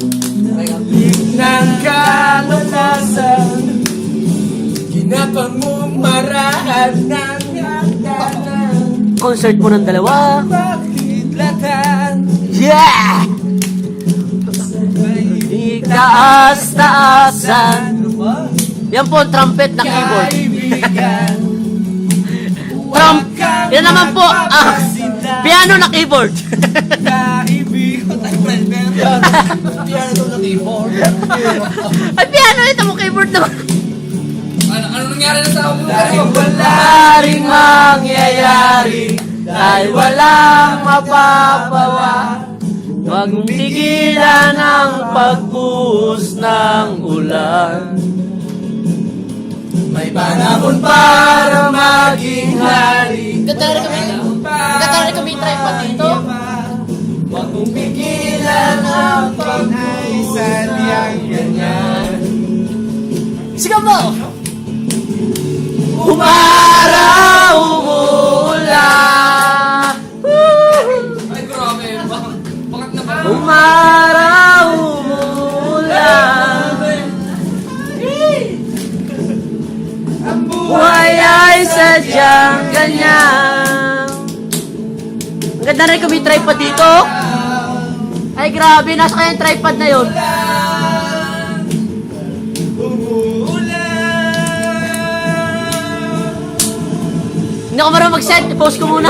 ng kalakasan, ginapamumarahan ng hagdanan, Concert mo ng dalawa. pagkidlatan, Yeah! Taas-taasan. Yan po, trumpet na keyboard. kaibigan. Yan naman po, piano na keyboard. Kaibigan. Piano na keyboard. Ay, piano, ito mo keyboard naman. Ano nangyari na sa ako? Dahil wala ring mangyayari, dahil walang mapapawa. Huwag mong tigilan ang pagbuhos ng ulan. May panahon para maging hari. Ganda rin kami try pa dito. Huwag mong pigilan ang pag-aisan niyang ganyan. Sigaw mo! Umaraw, umuulan. Ay, grabe. Bakit na ba? Umaraw, umuulan. Ang Buhay ay sadyang ganyan. Ang ganda rin kami tripod dito. Ay grabe, nasa kaya yung tripod na yun. Hindi ako marunong mag-set, i-post ko muna.